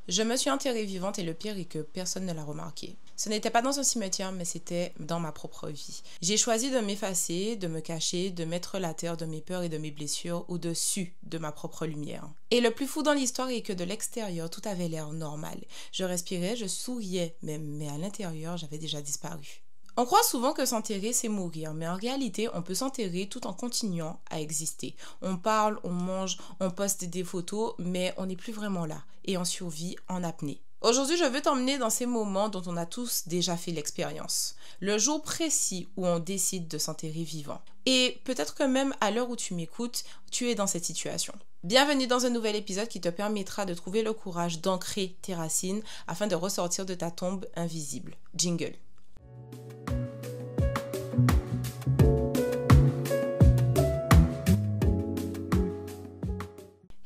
Je me suis enterrée vivante et le pire est que personne ne l'a remarqué. Ce n'était pas dans un cimetière, mais c'était dans ma propre vie. J'ai choisi de m'effacer, de me cacher, de mettre la terre de mes peurs et de mes blessures au-dessus de ma propre lumière. Et le plus fou dans l'histoire est que de l'extérieur, tout avait l'air normal. Je respirais, je souriais même, mais à l'intérieur, j'avais déjà disparu. On croit souvent que s'enterrer, c'est mourir, mais en réalité, on peut s'enterrer tout en continuant à exister. On parle, on mange, on poste des photos, mais on n'est plus vraiment là et on survit en apnée. Aujourd'hui, je veux t'emmener dans ces moments dont on a tous déjà fait l'expérience. Le jour précis où on décide de s'enterrer vivant. Et peut-être que même à l'heure où tu m'écoutes, tu es dans cette situation. Bienvenue dans un nouvel épisode qui te permettra de trouver le courage d'ancrer tes racines afin de ressortir de ta tombe invisible. Jingle.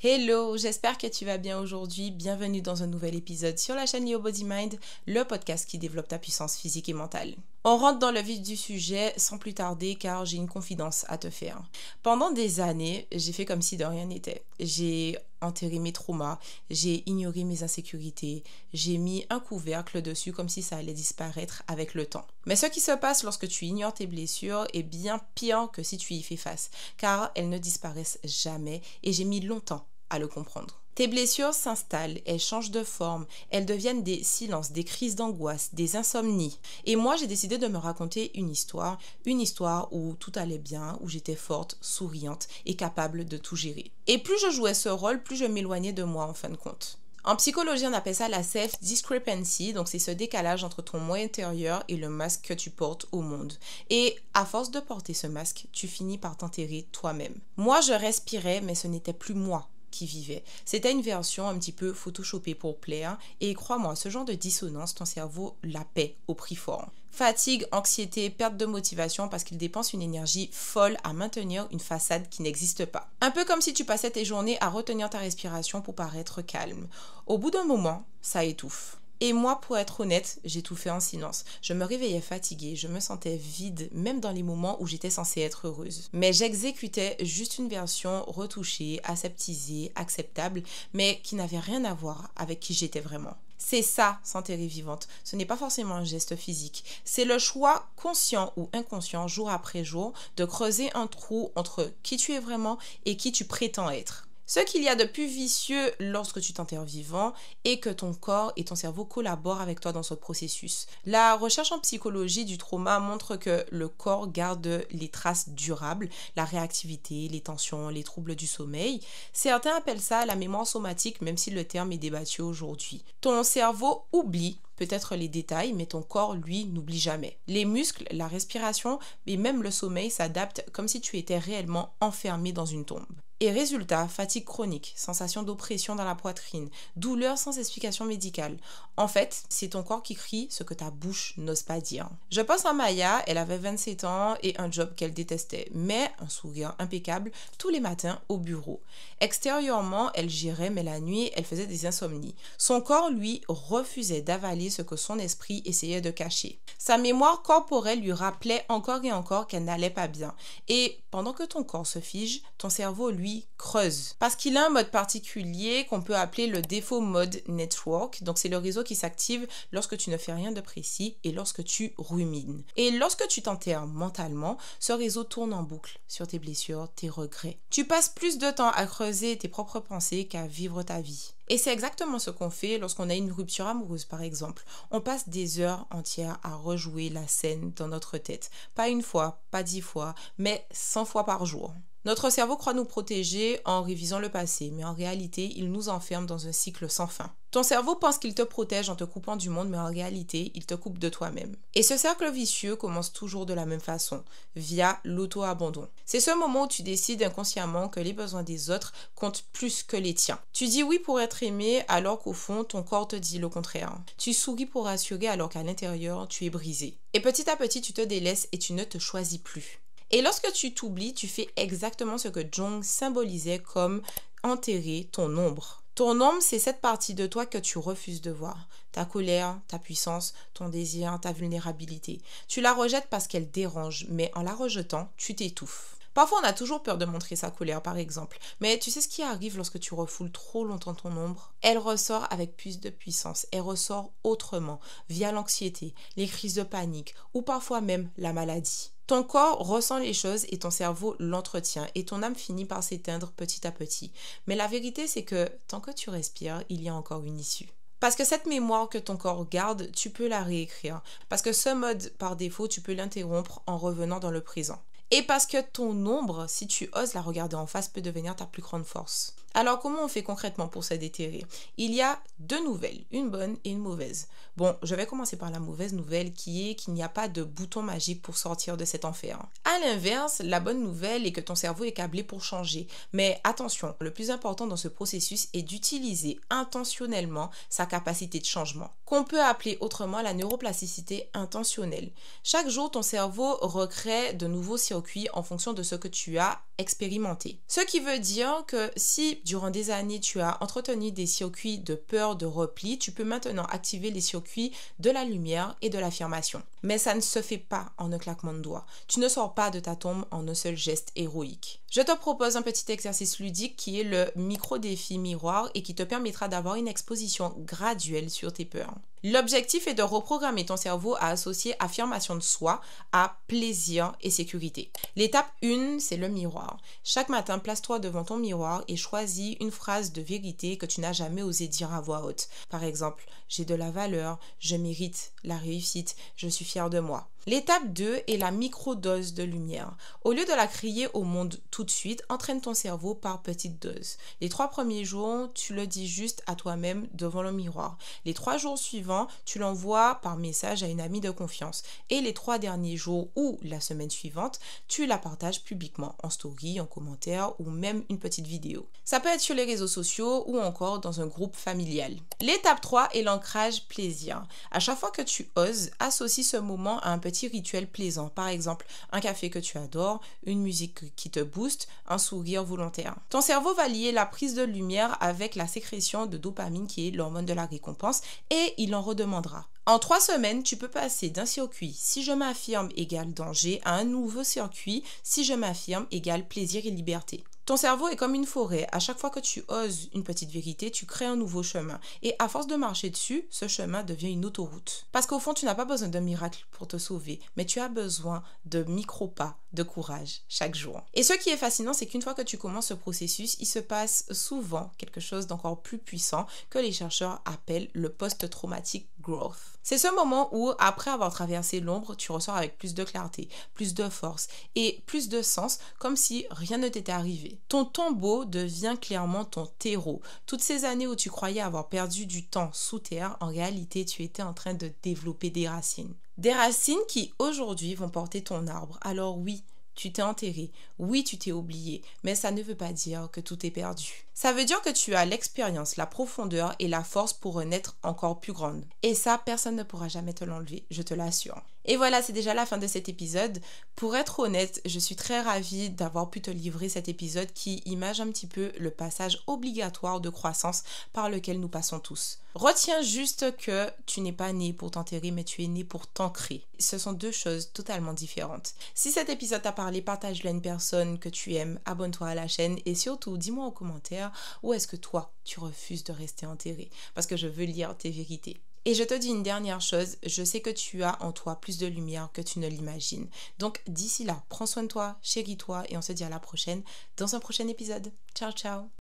Hello, j'espère que tu vas bien aujourd'hui. Bienvenue dans un nouvel épisode sur la chaîne Your Body Mind, le podcast qui développe ta puissance physique et mentale. On rentre dans le vif du sujet sans plus tarder car j'ai une confidence à te faire. Pendant des années, j'ai fait comme si de rien n'était. J'ai enterré mes traumas, j'ai ignoré mes insécurités, j'ai mis un couvercle dessus comme si ça allait disparaître avec le temps. Mais ce qui se passe lorsque tu ignores tes blessures est bien pire que si tu y fais face, car elles ne disparaissent jamais et j'ai mis longtemps à le comprendre. Tes blessures s'installent, elles changent de forme, elles deviennent des silences, des crises d'angoisse, des insomnies. Et moi, j'ai décidé de me raconter une histoire où tout allait bien, où j'étais forte, souriante et capable de tout gérer. Et plus je jouais ce rôle, plus je m'éloignais de moi en fin de compte. En psychologie, on appelle ça la self-discrepancy, donc c'est ce décalage entre ton moi intérieur et le masque que tu portes au monde. Et à force de porter ce masque, tu finis par t'enterrer toi-même. Moi, je respirais, mais ce n'était plus moi qui vivait. C'était une version un petit peu photoshopée pour plaire et crois-moi, ce genre de dissonance, ton cerveau la paie au prix fort. Fatigue, anxiété, perte de motivation parce qu'il dépense une énergie folle à maintenir une façade qui n'existe pas. Un peu comme si tu passais tes journées à retenir ta respiration pour paraître calme. Au bout d'un moment, ça étouffe. Et moi, pour être honnête, j'ai tout fait en silence. Je me réveillais fatiguée, je me sentais vide, même dans les moments où j'étais censée être heureuse. Mais j'exécutais juste une version retouchée, aseptisée, acceptable, mais qui n'avait rien à voir avec qui j'étais vraiment. C'est ça, s'enterrer vivante. Ce n'est pas forcément un geste physique. C'est le choix conscient ou inconscient, jour après jour, de creuser un trou entre qui tu es vraiment et qui tu prétends être. Ce qu'il y a de plus vicieux lorsque tu t'enterres vivant est que ton corps et ton cerveau collaborent avec toi dans ce processus. La recherche en psychologie du trauma montre que le corps garde les traces durables, la réactivité, les tensions, les troubles du sommeil. Certains appellent ça la mémoire somatique, même si le terme est débattu aujourd'hui. Ton cerveau oublie peut-être les détails, mais ton corps, lui, n'oublie jamais. Les muscles, la respiration et même le sommeil s'adaptent comme si tu étais réellement enfermé dans une tombe. Et résultat, fatigue chronique, sensation d'oppression dans la poitrine, douleur sans explication médicale. En fait, c'est ton corps qui crie ce que ta bouche n'ose pas dire. Je pense à Maya, elle avait 27 ans et un job qu'elle détestait, mais un sourire impeccable tous les matins au bureau. Extérieurement, elle gérait, mais la nuit, elle faisait des insomnies. Son corps, lui, refusait d'avaler ce que son esprit essayait de cacher. Sa mémoire corporelle lui rappelait encore et encore qu'elle n'allait pas bien. Et pendant que ton corps se fige, ton cerveau, lui, creuse. Parce qu'il a un mode particulier qu'on peut appeler le défaut mode network. Donc, c'est le réseau qui s'active lorsque tu ne fais rien de précis et lorsque tu rumines. Et lorsque tu t'enterres mentalement, ce réseau tourne en boucle sur tes blessures, tes regrets. Tu passes plus de temps à creuser tes propres pensées qu'à vivre ta vie. Et c'est exactement ce qu'on fait lorsqu'on a une rupture amoureuse, par exemple. On passe des heures entières à rejouer la scène dans notre tête. Pas une fois, pas 10 fois, mais 100 fois par jour. Notre cerveau croit nous protéger en révisant le passé, mais en réalité, il nous enferme dans un cycle sans fin. Ton cerveau pense qu'il te protège en te coupant du monde, mais en réalité, il te coupe de toi-même. Et ce cercle vicieux commence toujours de la même façon, via l'auto-abandon. C'est ce moment où tu décides inconsciemment que les besoins des autres comptent plus que les tiens. Tu dis oui pour être aimé, alors qu'au fond, ton corps te dit le contraire. Tu souris pour rassurer, alors qu'à l'intérieur, tu es brisé. Et petit à petit, tu te délaisses et tu ne te choisis plus. Et lorsque tu t'oublies, tu fais exactement ce que Jung symbolisait comme enterrer ton ombre. Ton ombre, c'est cette partie de toi que tu refuses de voir. Ta colère, ta puissance, ton désir, ta vulnérabilité. Tu la rejettes parce qu'elle dérange, mais en la rejetant, tu t'étouffes. Parfois, on a toujours peur de montrer sa colère, par exemple. Mais tu sais ce qui arrive lorsque tu refoules trop longtemps ton ombre? Elle ressort avec plus de puissance. Elle ressort autrement, via l'anxiété, les crises de panique ou parfois même la maladie. Ton corps ressent les choses et ton cerveau l'entretient et ton âme finit par s'éteindre petit à petit. Mais la vérité, c'est que tant que tu respires, il y a encore une issue. Parce que cette mémoire que ton corps garde, tu peux la réécrire. Parce que ce mode, par défaut, tu peux l'interrompre en revenant dans le présent. Et parce que ton ombre, si tu oses la regarder en face, peut devenir ta plus grande force. Alors comment on fait concrètement pour se déterrer? Il y a deux nouvelles, une bonne et une mauvaise. Bon, je vais commencer par la mauvaise nouvelle qui est qu'il n'y a pas de bouton magique pour sortir de cet enfer. À l'inverse, la bonne nouvelle est que ton cerveau est câblé pour changer. Mais attention, le plus important dans ce processus est d'utiliser intentionnellement sa capacité de changement, qu'on peut appeler autrement la neuroplasticité intentionnelle. Chaque jour, ton cerveau recrée de nouveaux circuits en fonction de ce que tu as expérimenté. Ce qui veut dire que si durant des années tu as entretenu des circuits de peur, de repli, tu peux maintenant activer les circuits de la lumière et de l'affirmation. Mais ça ne se fait pas en un claquement de doigts. Tu ne sors pas de ta tombe en un seul geste héroïque. Je te propose un petit exercice ludique qui est le micro-défi miroir et qui te permettra d'avoir une exposition graduelle sur tes peurs. L'objectif est de reprogrammer ton cerveau à associer affirmation de soi à plaisir et sécurité. L'étape 1, c'est le miroir. Chaque matin, place-toi devant ton miroir et choisis une phrase de vérité que tu n'as jamais osé dire à voix haute. Par exemple, j'ai de la valeur, je mérite la réussite, je suis fière de moi. L'étape 2 est la microdose de lumière. Au lieu de la crier au monde tout de suite, entraîne ton cerveau par petites doses. Les 3 premiers jours, tu le dis juste à toi-même devant le miroir. Les 3 jours suivants, tu l'envoies par message à une amie de confiance. Et les 3 derniers jours ou la semaine suivante, tu la partages publiquement en story, en commentaire ou même une petite vidéo. Ça peut être sur les réseaux sociaux ou encore dans un groupe familial. L'étape 3 est l'ancrage plaisir. À chaque fois que tu oses, associe ce moment à un petit rituel plaisant. Par exemple, un café que tu adores, une musique qui te booste, un sourire volontaire. Ton cerveau va lier la prise de lumière avec la sécrétion de dopamine qui est l'hormone de la récompense et il en redemandera. En 3 semaines, tu peux passer d'un circuit si je m'affirme égale danger à un nouveau circuit si je m'affirme égale plaisir et liberté. Ton cerveau est comme une forêt. À chaque fois que tu oses une petite vérité, tu crées un nouveau chemin. Et à force de marcher dessus, ce chemin devient une autoroute. Parce qu'au fond, tu n'as pas besoin d'un miracle pour te sauver, mais tu as besoin de micro-pas de courage chaque jour. Et ce qui est fascinant, c'est qu'une fois que tu commences ce processus, il se passe souvent quelque chose d'encore plus puissant que les chercheurs appellent le post-traumatic growth. C'est ce moment où, après avoir traversé l'ombre, tu ressors avec plus de clarté, plus de force et plus de sens, comme si rien ne t'était arrivé. Ton tombeau devient clairement ton terreau. Toutes ces années où tu croyais avoir perdu du temps sous terre, en réalité, tu étais en train de développer des racines. Des racines qui, aujourd'hui, vont porter ton arbre. Alors oui, tu t'es enterré, oui, tu t'es oublié, mais ça ne veut pas dire que tout est perdu. Ça veut dire que tu as l'expérience, la profondeur et la force pour renaître encore plus grande. Et ça, personne ne pourra jamais te l'enlever, je te l'assure. Et voilà, c'est déjà la fin de cet épisode. Pour être honnête, je suis très ravie d'avoir pu te livrer cet épisode qui image un petit peu le passage obligatoire de croissance par lequel nous passons tous. Retiens juste que tu n'es pas né pour t'enterrer, mais tu es né pour t'ancrer. Ce sont deux choses totalement différentes. Si cet épisode t'a parlé, partage-le à une personne que tu aimes, abonne-toi à la chaîne et surtout, dis-moi en commentaire où est-ce que toi, tu refuses de rester enterré parce que je veux lire tes vérités. Et je te dis une dernière chose, je sais que tu as en toi plus de lumière que tu ne l'imagines. Donc d'ici là, prends soin de toi, chéris-toi et on se dit à la prochaine dans un prochain épisode. Ciao, ciao!